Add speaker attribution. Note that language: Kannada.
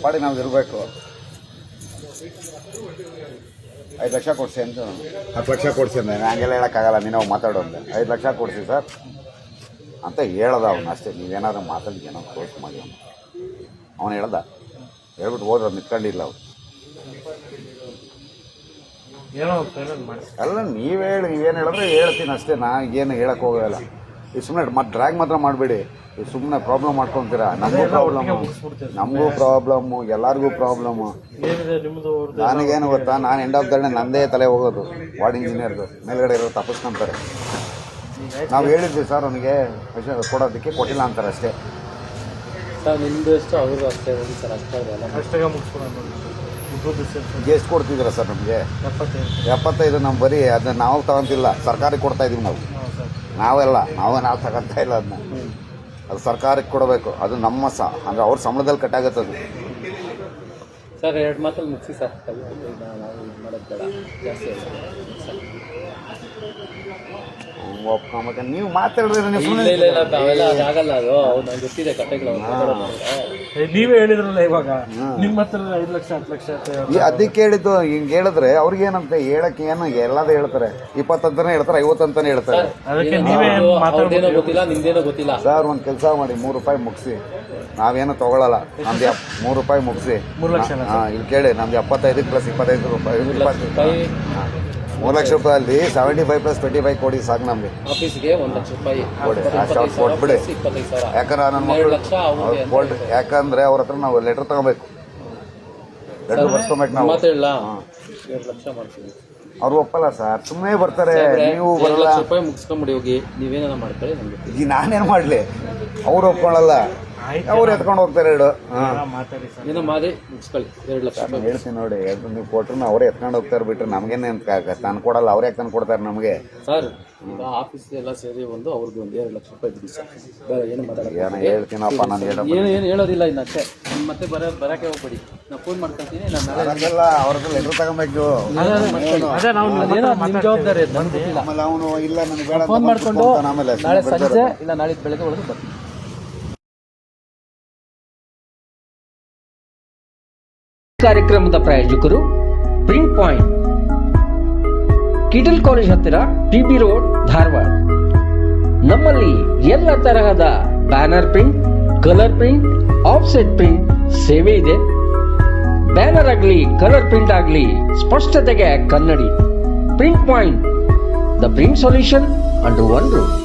Speaker 1: ಪಾಡಿ ನಾವು ಇರಬೇಕು. 5 ಲಕ್ಷ ಕೊಡಿಸಿ ಅಂತ 10 ಲಕ್ಷ ಕೊಡಿಸಿ ಅಂದೆ. ಹಂಗೆಲ್ಲ ಹೇಳೋಕ್ಕಾಗಲ್ಲ, ನೀನು ಮಾತಾಡೋದು 5 ಲಕ್ಷ ಕೊಡಿಸಿ ಸರ್ ಅಂತ ಹೇಳ್ದ ಅವನು ಅಷ್ಟೇ. ನೀವೇನಾದ್ರು ಮಾತಾಡಿದ್ಯೇನೋ ಕ್ಲೋಸ್ ಮಾಡಿ ಅವನು ಹೇಳ್ದ. ಹೇಳ್ಬಿಟ್ಟು ಹೋದ್ರೆ ನಿಂತ್ಕೊಂಡಿಲ್ಲ ಅವ್ರು. ಅಲ್ಲ ನೀವೇನು ಹೇಳಿದ್ರೆ ಹೇಳ್ತೀನಿ ಅಷ್ಟೇ. ನಾ ಏನು ಹೇಳಕ್ಕೆ ಹೋಗೋಲ್ಲ. ಈ ಸುಮ್ಮನೆ ಮತ್ತೆ ಡ್ರ್ಯಾಗ್ ಮಾತ್ರ ಮಾಡಬೇಡಿ. ಈ ಸುಮ್ಮನೆ ಪ್ರಾಬ್ಲಮ್ ಮಾಡ್ಕೊತೀರಾ. ನಮಗೂ ಪ್ರಾಬ್ಲಮ್ಮು, ಎಲ್ಲರಿಗೂ ಪ್ರಾಬ್ಲಮ್ಮು. ನನಗೇನು ಗೊತ್ತಾ, ನಾನು ಎಂಡ್ ಆಫ್ ದ ಡೇ ನಂದೇ ತಲೆ ಹೋಗೋದು. ವಾರ್ಡ್ ಇಂಜಿನಿಯರ್ದು ಮೇಲ್ಗಡೆ ಇರೋ ತಪ್ಪಿಸ್ಕೊಂತಾರೆ. ನಾವು ಹೇಳಿದ್ವಿ ಸರ್ ಅವನಿಗೆ ಕೊಡೋದಕ್ಕೆ, ಕೊಟ್ಟಿಲ್ಲ ಅಂತಾರೆ ಅಷ್ಟೇ.
Speaker 2: ಸರ್ ನಿಮ್ಮದು ಎಷ್ಟು ಅವ್ರಿಗೂ ಅಷ್ಟೇ ಸರ್,
Speaker 1: ಎಷ್ಟು ಕೊಡ್ತಿದ್ದೀರಾ ಸರ್ ನಮಗೆ? 75. ನಾವು ಬರೀ ಅದನ್ನ ನಾವು ತಗೊಂತಿಲ್ಲ, ಸರ್ಕಾರಕ್ಕೆ ಕೊಡ್ತಾ ಇದೀವಿ ನಾವು ತಗೊಂತಾ ಇಲ್ಲ. ಅದನ್ನ ಅದು ಸರ್ಕಾರಕ್ಕೆ ಕೊಡಬೇಕು. ಅದು ನಮ್ಮ ಅಂದರೆ ಅವ್ರ ಸಂಬಳದಲ್ಲಿ ಕಟ್ಟಾಗತ್ತೆ ಅದು.
Speaker 2: ಸರ್ 2 ಮಾತಲ್ಲಿ ಮುಗಿಸಿ ಸರ್. ನಾವು ಇದು ಮಾಡೋದು ಬೇಡ ಜಾಸ್ತಿ.
Speaker 1: ಒಪ್ಕೊಂಬೇಕು. ನೀವು ಮಾತಾಡಿದ್ರೆ
Speaker 2: ಆಗಲ್ಲ. ಅದು ನಂಗೆ ಗೊತ್ತಿದೆ ಕಥೆಗಳು.
Speaker 3: ನೀವೇ ಹೇಳಿದ್ರಲ್ಲ ಇವಾಗ ನಿಮ್ಮ ಹತ್ರ 5 ಲಕ್ಷ 10 ಲಕ್ಷ
Speaker 1: ಅದಕ್ಕೆ ಹೇಳಿದ್ದು. ಹಿಂಗೆ ಹೇಳಿದ್ರೆ ಅವ್ರಿಗೇನಂತ ಹೇಳಕ್ಕೆ ಏನು ಎಲ್ಲಾದ ಹೇಳ್ತಾರೆ. 20 ಅಂತಾನೆ ಹೇಳ್ತಾರೆ, 50 ಅಂತಾನೆ ಹೇಳ್ತಾರೆ.
Speaker 2: ಅವ್ರದ್ದೇನೋ ಗೊತ್ತಿಲ್ಲ, ನಿಮ್ದೇನೋ ಗೊತ್ತಿಲ್ಲ.
Speaker 1: ಸರ್ ಒಂದು ಕೆಲಸ ಮಾಡಿ, 3 ರೂಪಾಯಿ ಮುಗಿಸಿ. ನಾವೇನು ತಗೊಳ್ಳಲ್ಲ. ನಮ್ದು 3 ರೂಪಾಯಿ ಮುಗಿಸಿ.
Speaker 3: 3 ಲಕ್ಷ.
Speaker 1: ಇಲ್ಲಿ ಕೇಳಿ, ನಮ್ದು 75 + 25 ರೂಪಾಯಿ 3 ಲಕ್ಷ ರೂಪಾಯಲ್ಲಿ 75 + 25 ಕೊಡಿ ಸಾಕು ನಮಗೆ.
Speaker 2: ಆಫೀಸ್ಗೆ 1 ಲಕ್ಷ ರೂಪಾಯಿ
Speaker 1: ಕೊಡಿ, ಅಷ್ಟು ಕೊಟ್ಬಿಡಿ. ಯಾಕಂದ್ರೆ ನನ್ನ ಮಕ್ಕಳು ಯಾಕಂದ್ರೆ ಅವ್ರ ಹತ್ರ ನಾವು ಲೆಟರ್ ತಗೋಬೇಕು, ಲೆಟರ್ ಬರ್ಸ್ಕೊಬೇಕು ನಾವು.
Speaker 2: 2 ಲಕ್ಷ ಮಾಡ್ತೀವಿ.
Speaker 1: ಅವ್ರು ಒಪ್ಪಲ್ಲ ಸರ್, ಸುಮ್ಮನೆ ಬರ್ತಾರೆ. ನೀವು ಬರಲ್ಲ.
Speaker 2: 2 ಲಕ್ಷ ರೂಪಾಯಿ ಮುಗಿಸ್ಕೊಂಬಿಡಿ ಹೋಗಿ. ನೀವೇನ ಮಾಡ್ಕೊಳ್ಳಿ ನಮ್ಗೆ.
Speaker 1: ಈಗ ನಾನೇನು ಮಾಡಲಿ? ಅವ್ರು ಒಪ್ಕೊಳ್ಳಲ್ಲ, ಅವ್ರು ಎತ್ಕೊಂಡು ಹೋಗ್ತಾರೆ.
Speaker 2: ಏನೋ ಮಾಡಿ ಮುಗಿಸ್ಕೊಳ್ಳಿ. 2 ಲಕ್ಷ ರೂಪಾಯಿ
Speaker 1: ಹೇಳ್ತೀನಿ ನೋಡಿ. ನೀವು ಕೊಟ್ರು ಅವರೇ ಎತ್ಕೊಂಡು ಹೋಗ್ತಾರೆ ಬಿಟ್ರೆ ನಮಗೇನೆ ತಂದು ಕೊಡಲ್ಲ. ಅವ್ರು ಯಾಕೆ ತಂದು ಕೊಡ್ತಾರೆ ನಮಗೆ?
Speaker 2: ಸರ್ ಈಗ ಆಫೀಸ್ ಎಲ್ಲ ಸೇರಿ ಅವ್ರದ್ದು 2 ಲಕ್ಷ ರೂಪಾಯಿ ಬಿಡಿ ಸರ್. ಬೇರೆ ಏನು ಮಾತಾಡೋದು?
Speaker 1: ಏನೋ ಹೇಳ್ತೀನಪ್ಪ ನಾನು.
Speaker 2: ಏನು ಹೇಳೋದಿಲ್ಲ ಇನ್ನು ಅಷ್ಟೇ. ಮತ್ತೆ ಬರೋಕ್ಕೆ ಹೋಗ್ಬೇಡಿ. ನಾನು ಫೋನ್ ಮಾಡ್ಕೊಳ್ತೀನಿ. ನಾನು
Speaker 1: ಅವ್ರದ್ದು ಲೆಟರ್ ತಗೊಬೇಕು.
Speaker 2: ನಿಮ್ಮ ಜವಾಬ್ದಾರಿ
Speaker 1: ಆಮೇಲೆ ಅವನು ಇಲ್ಲ ನನಗೆ ಬೇಡ
Speaker 2: ಫೋನ್ ಮಾಡಿಕೊಂಡು ನಾಳೆ ಸಂಜೆ ಇಲ್ಲ ನಾಳೆ ಬೆಳಗ್ಗೆ ಒಳಗೆ ಬರ್ತೀನಿ.
Speaker 4: ಕಾರ್ಯಕ್ರಮದ ಪ್ರಾಯೋಜಕರು ಪ್ರಿಂಟ್ ಪಾಯಿಂಟ್, ಕಿಟಲ್ ಕಾಲೇಜ್ ಹತ್ತಿರ, TB ರೋಡ್, ಧಾರವಾಡ. ನಮ್ಮಲ್ಲಿ ಎಲ್ಲ ತರಹದ banner print, colour print, offset print ಸೇವೆ ಇದೆ. ಬ್ಯಾನರ್ ಆಗಲಿ ಕಲರ್ ಪ್ರಿಂಟ್ ಆಗಲಿ ಸ್ಪಷ್ಟತೆಗೆ ಕನ್ನಡಿ. Print point, the print solution under one roof.